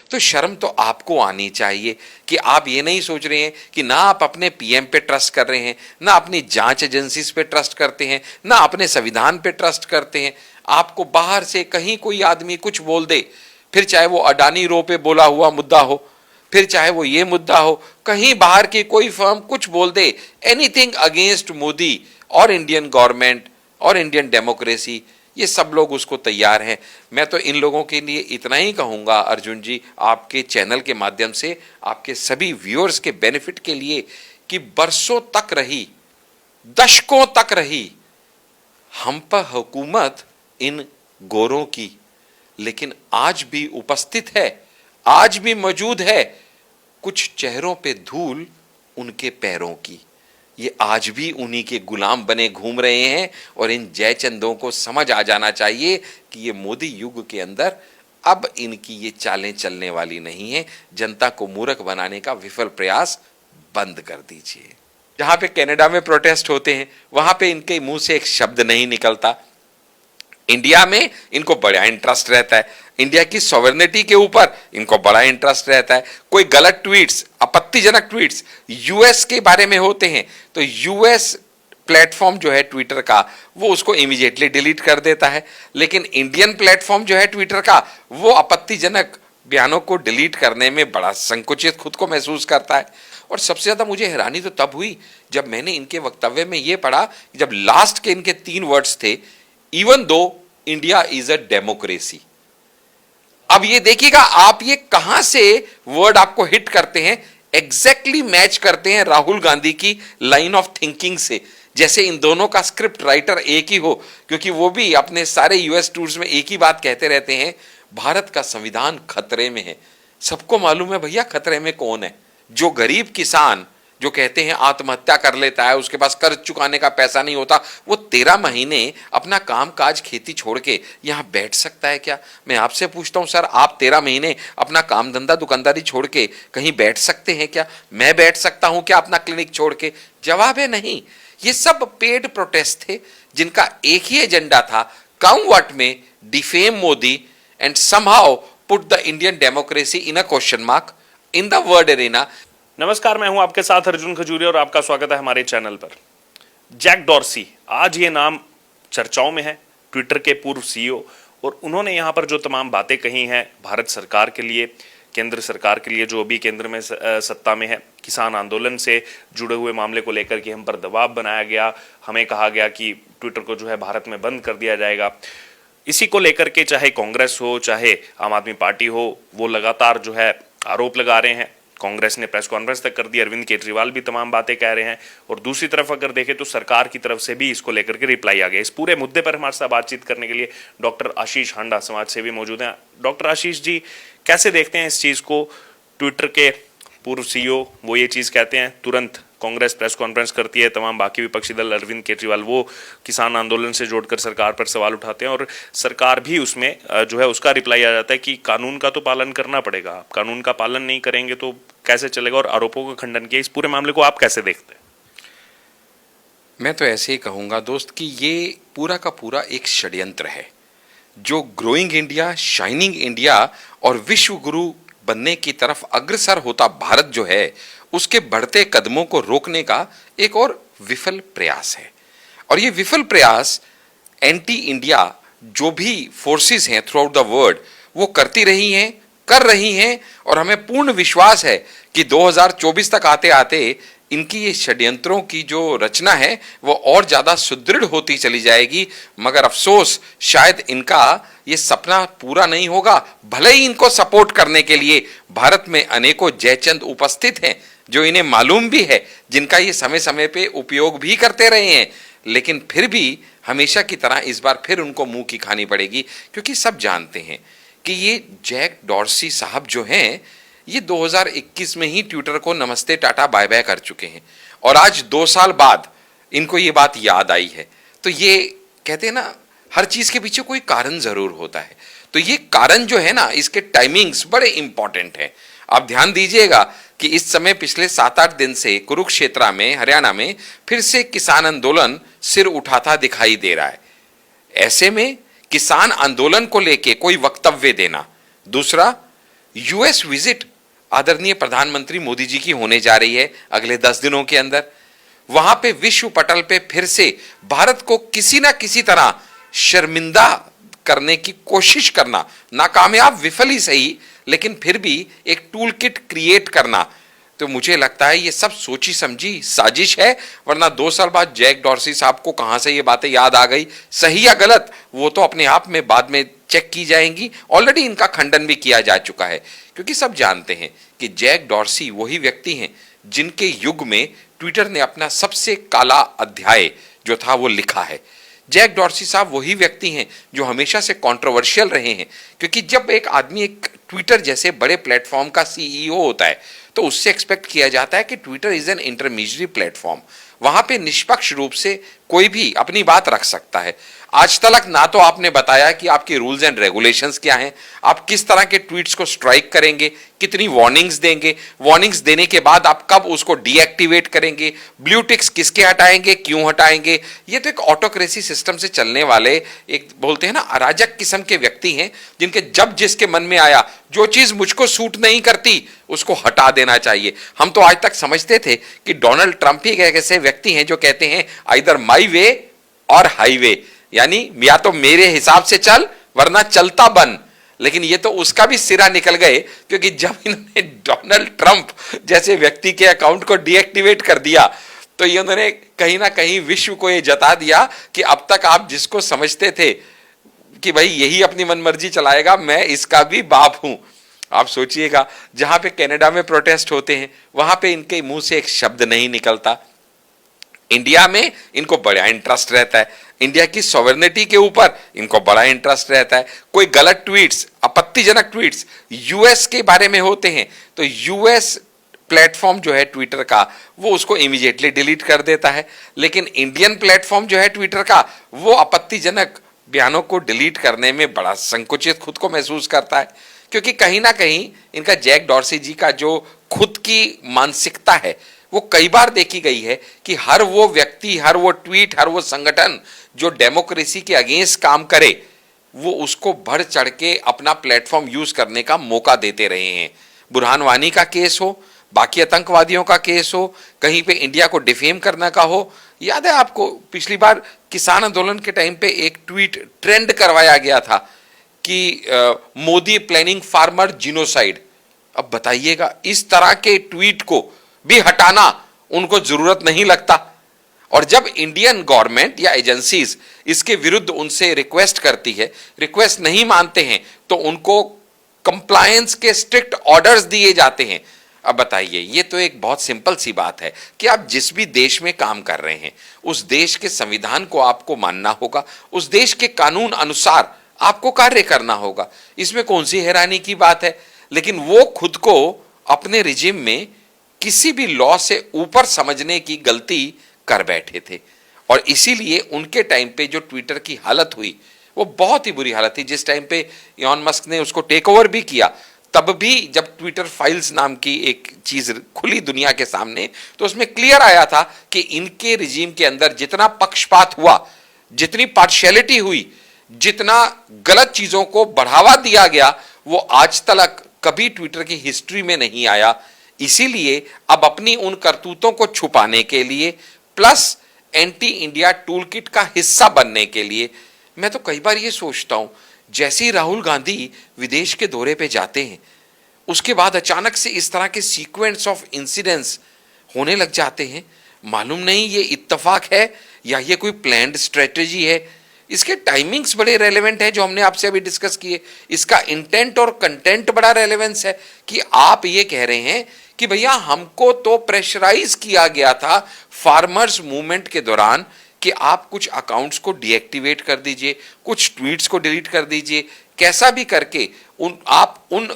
तो शर्म तो आपको आनी चाहिए कि आप ये नहीं सोच रहे हैं कि ना आप अपने पीएम पे ट्रस्ट कर रहे हैं, ना अपनी जांच एजेंसीज पे ट्रस्ट करते हैं, ना अपने संविधान पे ट्रस्ट करते हैं। आपको बाहर से कहीं कोई आदमी कुछ बोल दे, फिर चाहे वो अडानी रो पे बोला हुआ मुद्दा हो, फिर चाहे वो ये मुद्दा हो, कहीं बाहर की कोई फर्म कुछ बोल दे, एनीथिंग अगेंस्ट मोदी और इंडियन गवर्नमेंट और इंडियन डेमोक्रेसी, ये सब लोग उसको तैयार हैं। मैं तो इन लोगों के लिए इतना ही कहूंगा अर्जुन जी, आपके चैनल के माध्यम से आपके सभी व्यूअर्स के बेनिफिट के लिए, कि बरसों तक रही, दशकों तक रही हम पर हुकूमत इन गोरों की, लेकिन आज भी उपस्थित है, आज भी मौजूद है कुछ चेहरों पे धूल उनके पैरों की। ये आज भी उन्हीं के गुलाम बने घूम रहे हैं और इन जयचंदों को समझ आ जाना चाहिए कि ये मोदी युग के अंदर अब इनकी ये चालें चलने वाली नहीं है। जनता को मूर्ख बनाने का विफल प्रयास बंद कर दीजिए। जहां पे कनाडा में प्रोटेस्ट होते हैं वहां पे इनके मुंह से एक शब्द नहीं निकलता। इंडिया में इनको बड़ा इंटरेस्ट रहता है, इंडिया की सॉवरेनिटी के ऊपर इनको बड़ा इंटरेस्ट रहता है। कोई गलत ट्वीट्स, आपत्तिजनक ट्वीट्स यूएस के बारे में होते हैं तो यूएस प्लेटफॉर्म जो है ट्विटर का, वो उसको इमीडिएटली डिलीट कर देता है। लेकिन इंडियन प्लेटफॉर्म जो है ट्विटर का, वो आपत्तिजनक बयानों को डिलीट करने में बड़ा संकुचित खुद को महसूस करता है। और सबसे ज्यादा मुझे हैरानी तो तब हुई जब मैंने इनके वक्तव्य में यह पढ़ा, जब लास्ट के इनके 3 वर्ड्स थे, even though India is a democracy. अब ये देखिएगा आप, ये कहां से वर्ड आपको हिट करते हैं, एग्जैक्टली मैच करते हैं राहुल गांधी की लाइन ऑफ थिंकिंग से, जैसे इन दोनों का स्क्रिप्ट राइटर एक ही हो। क्योंकि वो भी अपने सारे यूएस टूर्स में एक ही बात कहते रहते हैं, भारत का संविधान खतरे में है। सबको मालूम है भैया खतरे में कौन है। जो गरीब किसान जो कहते हैं आत्महत्या कर लेता है, उसके पास कर्ज चुकाने का पैसा नहीं होता, वो 13 महीने अपना काम काज खेती छोड़ के यहां बैठ सकता है क्या? मैं आपसे पूछता हूं सर, आप 13 महीने अपना काम धंधा दुकानदारी छोड़ के कहीं बैठ सकते हैं क्या? मैं बैठ सकता हूं क्या अपना क्लिनिक छोड़ के? जवाब है नहीं। ये सब पेड प्रोटेस्ट थे जिनका एक ही एजेंडा था, come what may defame Modi and somehow put the Indian democracy in a question mark in the world arena. नमस्कार, मैं हूं आपके साथ अर्जुन खजूरिया और आपका स्वागत है हमारे चैनल पर। जैक डॉर्सी, आज ये नाम चर्चाओं में है, ट्विटर के पूर्व सीईओ, और उन्होंने यहां पर जो तमाम बातें कही हैं भारत सरकार के लिए, केंद्र सरकार के लिए जो अभी केंद्र में सत्ता में है, किसान आंदोलन से जुड़े हुए मामले को लेकर कि हम पर दबाव बनाया गया, हमें कहा गया कि ट्विटर को जो है भारत में बंद कर दिया जाएगा। इसी को लेकर के चाहे कांग्रेस हो चाहे आम आदमी पार्टी हो, वो लगातार जो है आरोप लगा रहे हैं। कांग्रेस ने प्रेस कॉन्फ्रेंस तक कर दी, अरविंद केजरीवाल भी तमाम बातें कह रहे हैं, और दूसरी तरफ अगर देखें तो सरकार की तरफ से भी इसको लेकर के रिप्लाई आ गया। इस पूरे मुद्दे पर हमारे साथ बातचीत करने के लिए डॉक्टर आशीष हांडा, समाज सेवी, मौजूद हैं। डॉक्टर आशीष जी, कैसे देखते हैं इस चीज़ को? ट्विटर के पूर्व सीईओ वो ये चीज़ कहते हैं, तुरंत कांग्रेस प्रेस कॉन्फ्रेंस करती है, तमाम बाकी विपक्षी दल, अरविंद केजरीवाल वो किसान आंदोलन से जोड़कर सरकार पर सवाल उठाते हैं, और सरकार भी उसमें जो है उसका रिप्लाई आ जाता है कि कानून का तो पालन करना पड़ेगा, आप कानून का पालन नहीं करेंगे तो कैसे चलेगा, और आरोपों का खंडन किया। इस पूरे मामले को आप कैसे देखते हैं? मैं तो ऐसे ही कहूंगा दोस्त कि ये पूरा का पूरा एक षड्यंत्र है, जो ग्रोइंग इंडिया, शाइनिंग इंडिया और विश्व गुरु बनने की तरफ अग्रसर होता भारत जो है, उसके बढ़ते कदमों को रोकने का एक और विफल प्रयास है। और ये विफल प्रयास एंटी इंडिया जो भी फोर्सेस हैं थ्रू आउट द वर्ल्ड, वो करती रही हैं, कर रही हैं, और हमें पूर्ण विश्वास है कि 2024 तक आते आते इनकी ये षड्यंत्रों की जो रचना है वो और ज्यादा सुदृढ़ होती चली जाएगी। मगर अफसोस, शायद इनका ये सपना पूरा नहीं होगा। भले ही इनको सपोर्ट करने के लिए भारत में अनेकों जयचंद उपस्थित हैं जो इन्हें मालूम भी है, जिनका ये समय समय पे उपयोग भी करते रहे हैं, लेकिन फिर भी हमेशा की तरह इस बार फिर उनको मुंह की खानी पड़ेगी। क्योंकि सब जानते हैं कि ये जैक डॉर्सी साहब जो हैं, ये 2021 में ही ट्विटर को नमस्ते टाटा बाय बाय कर चुके हैं, और आज 2 साल बाद इनको ये बात याद आई है। तो ये कहते हैं ना, हर चीज के पीछे कोई कारण जरूर होता है। तो ये कारण जो है ना, इसके टाइमिंग्स बड़े इंपॉर्टेंट हैं। आप ध्यान दीजिएगा कि इस समय पिछले 7-8 दिन से कुरुक्षेत्र में, हरियाणा में फिर से किसान आंदोलन सिर उठाता दिखाई दे रहा है। ऐसे में किसान आंदोलन को लेके कोई वक्तव्य देना, दूसरा यूएस विजिट आदरणीय प्रधानमंत्री मोदी जी की होने जा रही है अगले 10 दिनों के अंदर। वहां पे विश्व पटल पे फिर से भारत को किसी ना किसी तरह शर्मिंदा करने की कोशिश करना, नाकामयाब विफल ही सही, लेकिन फिर भी एक टूल किट क्रिएट करना, तो मुझे लगता है ये सब सोची समझी साजिश है। वरना 2 साल बाद जैक डॉर्सी साहब को कहां से ये बातें याद आ गई, सही या गलत, वो तो अपने आप में बाद में चेक की जाएंगी। ऑलरेडी इनका खंडन भी किया जा चुका है, क्योंकि सब जानते हैं कि जैक डॉर्सी वही व्यक्ति हैं जिनके युग में ट्विटर ने अपना सबसे काला अध्याय जो था वो लिखा है। जैक डॉर्सी साहब वही व्यक्ति हैं जो हमेशा से कंट्रोवर्शियल रहे हैं, क्योंकि जब एक आदमी एक ट्विटर जैसे बड़े प्लेटफॉर्म का सीईओ होता है तो उससे एक्सपेक्ट किया जाता है कि Twitter is an intermediary platform, वहां पे निष्पक्ष रूप से कोई भी अपनी बात रख सकता है। आज तक ना तो आपने बताया कि आपके रूल्स एंड रेगुलेशंस क्या हैं, आप किस तरह के ट्वीट्स को स्ट्राइक करेंगे, कितनी वार्निंग्स देंगे, वार्निंग्स देने के बाद आप कब उसको डीएक्टिवेट करेंगे, ब्लू टिक्स किसके हटाएंगे, क्यों हटाएंगे। ये तो एक ऑटोक्रेसी सिस्टम से चलने वाले एक बोलते हैं ना अराजक किस्म के व्यक्ति हैं, जिनके जब जिसके मन में आया जो चीज मुझको सूट नहीं करती उसको हटा देना चाहिए। हम तो आज तक समझते थे कि डोनाल्ड ट्रंप ही एक ऐसे व्यक्ति हैं जो कहते हैं आइदर माई वे और हाईवे, यानी या तो मेरे हिसाब से चल वरना चलता बन। लेकिन ये तो उसका भी सिरा निकल गए, क्योंकि जब इन्होंने डोनाल्ड ट्रंप जैसे व्यक्ति के अकाउंट को डीएक्टिवेट कर दिया तो ये उन्होंने कहीं ना कहीं विश्व को ये जता दिया कि अब तक आप जिसको समझते थे कि भाई यही अपनी मनमर्जी चलाएगा, मैं इसका भी बाप हूं। आप सोचिएगा, जहां पे कनाडा में प्रोटेस्ट होते हैं वहां पे इनके मुंह से एक शब्द नहीं निकलता। इंडिया में इनको बड़ा इंटरेस्ट रहता है, इंडिया की सॉवरेनिटी के ऊपर इनको बड़ा इंटरेस्ट रहता है। कोई गलत ट्वीट्स, आपत्तिजनक ट्वीट्स यूएस के बारे में होते हैं तो यूएस प्लेटफॉर्म जो है ट्विटर का वो उसको इमीडिएटली डिलीट कर देता है, लेकिन इंडियन प्लेटफॉर्म जो है ट्विटर का वो आपत्तिजनक बयानों को डिलीट करने में बड़ा संकुचित खुद को महसूस करता है, क्योंकि कहीं ना कहीं इनका जैक डॉर्सी जी का जो खुद की मानसिकता है वो कई बार देखी गई है कि हर वो व्यक्ति, हर वो ट्वीट, हर वो संगठन जो डेमोक्रेसी के अगेंस्ट काम करे वो उसको बढ़ चढ़ के अपना प्लेटफॉर्म यूज करने का मौका देते रहे हैं। बुरहान वानी का केस हो, बाकी आतंकवादियों का केस हो, कहीं पे इंडिया को डिफेम करने का हो। याद है आपको पिछली बार किसान आंदोलन के टाइम पे एक ट्वीट ट्रेंड करवाया गया था कि मोदी प्लानिंग फार्मर जिनोसाइड। अब बताइएगा, इस तरह के ट्वीट को भी हटाना उनको जरूरत नहीं लगता, और जब इंडियन गवर्नमेंट या एजेंसीज इसके विरुद्ध उनसे रिक्वेस्ट करती है, रिक्वेस्ट नहीं मानते हैं तो उनको कंप्लायंस के स्ट्रिक्ट ऑर्डर्स दिए जाते हैं। अब बताइए, ये तो एक बहुत सिंपल सी बात है कि आप जिस भी देश में काम कर रहे हैं उस देश के संविधान को आपको मानना होगा, उस देश के कानून अनुसार आपको कार्य करना होगा। इसमें कौन सी हैरानी की बात है। लेकिन वो खुद को अपने रिजिम में किसी भी लॉ से ऊपर समझने की गलती कर बैठे थे, और इसीलिए उनके टाइम पे जो ट्विटर की हालत हुई वो बहुत ही बुरी हालत थी। जिस टाइम पे इलॉन मस्क ने उसको टेक ओवर भी किया, तब भी जब ट्विटर फाइल्स नाम की एक चीज खुली दुनिया के सामने तो उसमें क्लियर आया था कि इनके रिजीम के अंदर जितना पक्षपात हुआ, जितनी पार्शियलिटी हुई, जितना गलत चीजों को बढ़ावा दिया गया, वो आज तक कभी ट्विटर की हिस्ट्री में नहीं आया। इसीलिए अब अपनी उन करतूतों को छुपाने के लिए plus anti India tool kit का हिस्सा बनने के लिए, मैं तो कई बार ये सोचता हूं, जैसे ही राहुल गांधी विदेश के दौरे पे जाते हैं उसके बाद अचानक से इस तरह के सीक्वेंस ऑफ इंसिडेंट्स होने लग जाते हैं। मालूम नहीं ये इत्तेफाक है या ये कोई प्लान्ड स्ट्रेटेजी है। इसके टाइमिंग्स बड़े रेलेवेंट है जो हमने आपसे अभी डिस्कस किए, इसका इंटेंट और कंटेंट बड़ा रेलेवेंस है कि आप ये कह रहे हैं कि भैया हमको तो प्रेशराइज किया गया था फार्मर्स मूवमेंट के दौरान कि आप कुछ अकाउंट्स को डीएक्टिवेट कर दीजिए, कुछ ट्वीट्स को डिलीट कर दीजिए, कैसा भी करके आप उन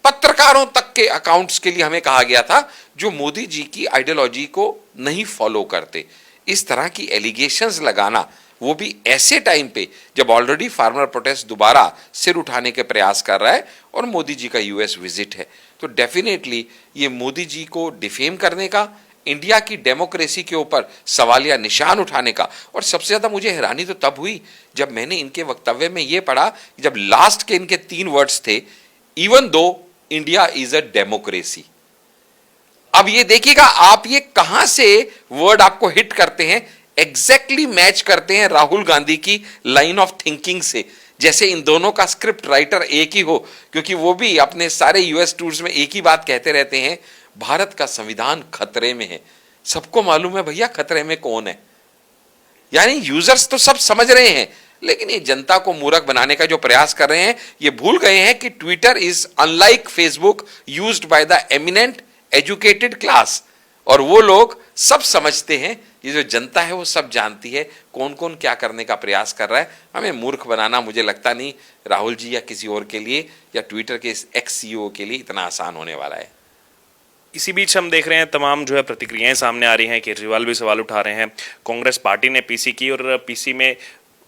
पत्रकारों तक के अकाउंट्स के लिए हमें कहा गया था जो मोदी जी की आइडियोलॉजी को नहीं फॉलो करते। इस तरह की एलिगेशंस लगाना, वो भी ऐसे टाइम पे जब ऑलरेडी फार्मर प्रोटेस्ट दोबारा सिर उठाने के प्रयास कर रहा है और मोदी जी का यूएस विजिट है, तो डेफिनेटली ये मोदी जी को डिफेम करने का, इंडिया की डेमोक्रेसी के ऊपर सवालिया निशान उठाने का। और सबसे ज्यादा मुझे हैरानी तो तब हुई जब मैंने इनके वक्तव्य में यह पढ़ा, जब लास्ट के इनके 3 वर्ड्स थे, even though India is a democracy. अब ये देखिएगा आप, ये कहां से वर्ड आपको हिट करते हैं, एग्जैक्टली मैच करते हैं राहुल गांधी की लाइन ऑफ थिंकिंग से। जैसे इन दोनों का स्क्रिप्ट राइटर एक ही हो, क्योंकि वो भी अपने सारे यूएस टूर्स में एक ही बात कहते रहते हैं, भारत का संविधान खतरे में है। सबको मालूम है भैया खतरे में कौन है, यानी यूजर्स तो सब समझ रहे हैं, लेकिन ये जनता को मूर्ख बनाने का जो प्रयास कर रहे हैं, ये भूल गए हैं कि Twitter is unlike Facebook used by the eminent educated class. और वो लोग सब समझते हैं, ये जो जनता है वो सब जानती है कौन कौन क्या करने का प्रयास कर रहा है। हमें मूर्ख बनाना मुझे लगता नहीं राहुल जी या किसी और के लिए या ट्विटर के एक्स सीईओ के लिए इतना आसान होने वाला है। इसी बीच हम देख रहे हैं तमाम जो है प्रतिक्रियाएं सामने आ रही हैं। केजरीवाल भी सवाल उठा रहे हैं। कांग्रेस पार्टी ने पीसी की और पीसी में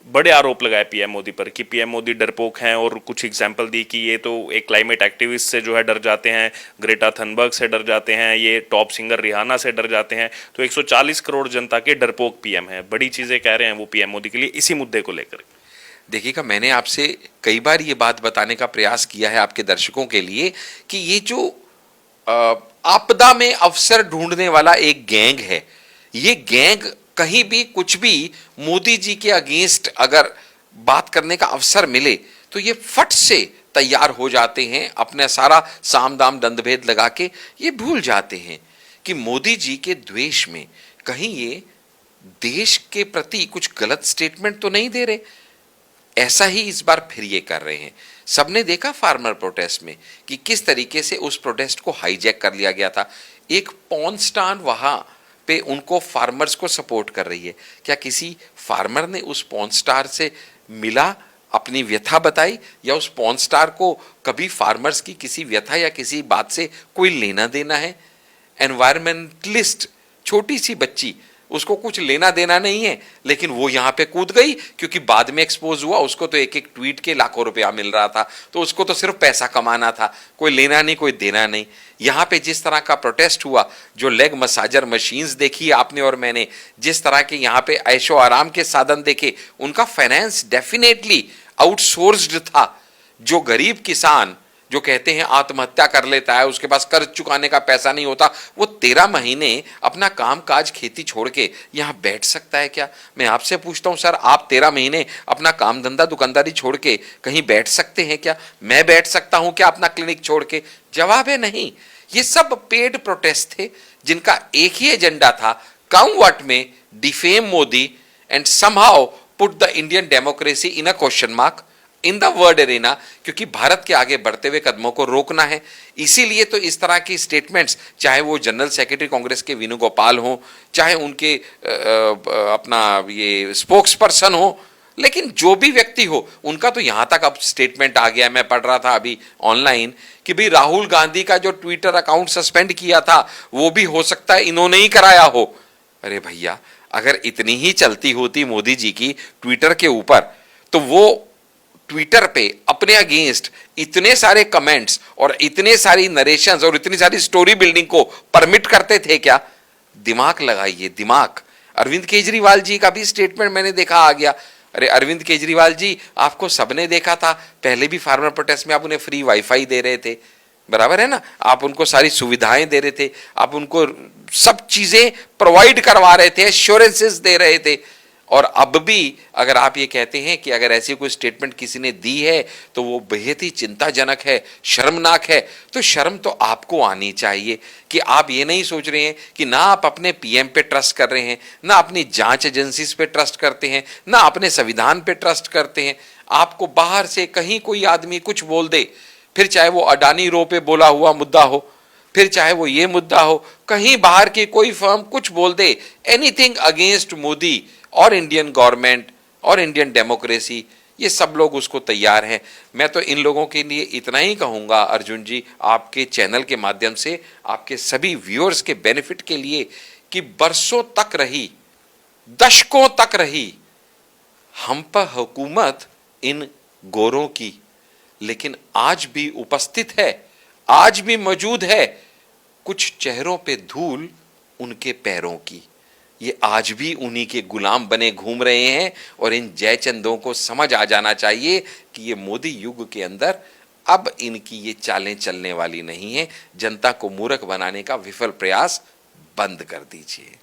बड़े आरोप लगाए पीएम मोदी पर कि पीएम मोदी डरपोक हैं, और कुछ एग्जाम्पल दी कि ये तो एक क्लाइमेट एक्टिविस्ट से जो है डर जाते हैं, ग्रेटा थनबर्ग से डर जाते हैं, ये टॉप सिंगर रिहाना से डर जाते हैं, तो 140 करोड़ जनता के डरपोक पीएम हैं। बड़ी चीजें कह रहे हैं वो पीएम मोदी के लिए इसी मुद्दे को लेकर। देखिएगा, मैंने आपसे कई बार ये बात बताने का प्रयास किया है आपके दर्शकों के लिए कि ये जो आपदा में अवसर ढूंढने वाला एक गैंग है, ये गैंग कहीं भी कुछ भी मोदी जी के अगेंस्ट अगर बात करने का अवसर मिले तो ये फट से तैयार हो जाते हैं, अपना सारा साम दाम दंड भेद लगा के ये भूल जाते हैं कि मोदी जी के द्वेष में कहीं ये देश के प्रति कुछ गलत स्टेटमेंट तो नहीं दे रहे। ऐसा ही इस बार फिर ये कर रहे हैं। सबने देखा फार्मर प्रोटेस्ट में कि किस तरीके से उस प्रोटेस्ट को हाईजैक कर लिया गया था। एक पॉर्न स्टार वहां पे उनको फार्मर्स को सपोर्ट कर रही है। क्या किसी फार्मर ने उस पॉर्न स्टार से मिला, अपनी व्यथा बताई, या उस पॉर्न स्टार को कभी फार्मर्स की किसी व्यथा या किसी बात से कोई लेना देना है? एनवायरमेंटलिस्ट छोटी सी बच्ची, उसको कुछ लेना देना नहीं है, लेकिन वो यहां पे कूद गई क्योंकि बाद में एक्सपोज हुआ। उसको तो एक एक ट्वीट के लाखों रुपया मिल रहा था, तो उसको तो सिर्फ पैसा कमाना था, कोई लेना नहीं कोई देना नहीं। यहां पे जिस तरह का प्रोटेस्ट हुआ, जो लेग मसाजर मशीन्स देखी आपने और मैंने, जिस तरह के यहां पे ऐशो आराम के साधन देखे, उनका फाइनेंस डेफिनेटली आउटसोर्स्ड था। जो गरीब किसान जो कहते हैं आत्महत्या कर लेता है, उसके पास कर्ज चुकाने का पैसा नहीं होता, वो 13 महीने अपना काम काज खेती छोड़ के यहां बैठ सकता है क्या? मैं आपसे पूछता हूं सर, आप 13 महीने अपना काम धंधा दुकानदारी छोड़ के कहीं बैठ सकते हैं क्या? मैं बैठ सकता हूं क्या अपना क्लिनिक छोड़ के? जवाब है नहीं। ये सब पेड प्रोटेस्ट थे जिनका एक ही एजेंडा था, कम व्हाट में defame Modi and somehow put the Indian democracy in a question mark in the world arena, क्योंकि भारत के आगे बढ़ते हुए कदमों को रोकना है। इसीलिए तो इस तरह की स्टेटमेंट्स, चाहे वो जनरल सेक्रेटरी कांग्रेस के वेणुगोपाल हो, चाहे उनके अपना ये स्पोक्स पर्सन हो, लेकिन जो भी व्यक्ति हो, उनका तो यहां तक अब स्टेटमेंट आ गया, मैं पढ़ रहा था अभी ऑनलाइन, कि भाई राहुल गांधी का जो ट्विटर अकाउंट सस्पेंड किया था वो भी हो सकता है इन्होंने ही कराया हो। अरे भैया, अगर इतनी ही चलती होती मोदी जी की ट्विटर के ऊपर, तो वो ट्विटर पे अपने अगेंस्ट इतने सारे कमेंट्स और इतने सारी नरेशंस और इतनी सारी स्टोरी बिल्डिंग को परमिट करते थे क्या? दिमाग लगाइए, दिमाग। अरविंद केजरीवाल जी का भी स्टेटमेंट मैंने देखा आ गया। अरे अरविंद केजरीवाल जी, आपको सबने देखा था, पहले भी फार्मर प्रोटेस्ट में आप उन्हें फ्री वाईफाई दे रहे थे, बराबर है ना, आप उनको सारी सुविधाएं दे रहे थे, आप उनको सब चीजें प्रोवाइड करवा रहे थे, एश्योरेंसेस दे रहे थे। और अब भी अगर आप ये कहते हैं कि अगर ऐसी कोई स्टेटमेंट किसी ने दी है तो वो बेहद ही चिंताजनक है, शर्मनाक है, तो शर्म तो आपको आनी चाहिए कि आप ये नहीं सोच रहे हैं कि ना आप अपने पीएम पे ट्रस्ट कर रहे हैं, ना अपनी जांच एजेंसीज पे ट्रस्ट करते हैं, ना अपने संविधान पे ट्रस्ट करते हैं। आपको बाहर से कहीं कोई आदमी कुछ बोल दे, फिर चाहे वो अडानी रो पे बोला हुआ मुद्दा हो, फिर चाहे वो ये मुद्दा हो, कहीं बाहर की कोई फर्म कुछ बोल दे, एनीथिंग अगेंस्ट मोदी और इंडियन गवर्नमेंट और इंडियन डेमोक्रेसी, ये सब लोग उसको तैयार हैं। मैं तो इन लोगों के लिए इतना ही कहूंगा अर्जुन जी, आपके चैनल के माध्यम से आपके सभी व्यूअर्स के बेनिफिट के लिए, कि बरसों तक रही, दशकों तक रही हम पर हुकूमत इन गोरों की, लेकिन आज भी उपस्थित है, आज भी मौजूद है कुछ चेहरों पे धूल उनके पैरों की। ये आज भी उन्हीं के गुलाम बने घूम रहे हैं। और इन जयचंदों को समझ आ जाना चाहिए कि ये मोदी युग के अंदर अब इनकी ये चालें चलने वाली नहीं है। जनता को मूर्ख बनाने का विफल प्रयास बंद कर दीजिए।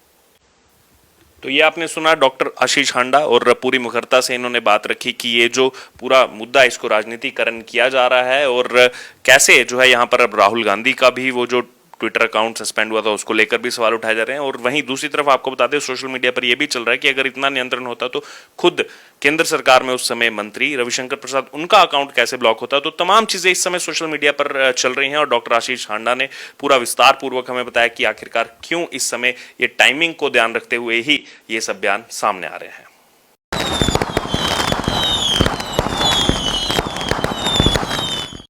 तो ये आपने सुना डॉक्टर आशीष हांडा, और पूरी मुखरता से इन्होंने बात रखी कि ये जो पूरा मुद्दा इसको राजनीतिकरण किया जा रहा है, और कैसे जो है यहाँ पर अब राहुल गांधी का भी वो जो ट्विटर अकाउंट सस्पेंड हुआ था उसको लेकर भी सवाल उठाए जा रहे हैं। और वहीं दूसरी तरफ आपको बता दें, सोशल मीडिया पर यह भी चल रहा है कि अगर इतना नियंत्रण होता तो खुद केंद्र सरकार में उस समय मंत्री रविशंकर प्रसाद, उनका अकाउंट कैसे ब्लॉक होता। तो तमाम चीजें इस समय सोशल मीडिया पर चल रही हैं, और डॉक्टर आशीष हांडा ने पूरा विस्तार पूर्वक हमें बताया कि आखिरकार क्यों इस समय ये टाइमिंग को ध्यान रखते हुए ही ये सब बयान सामने आ रहे हैं।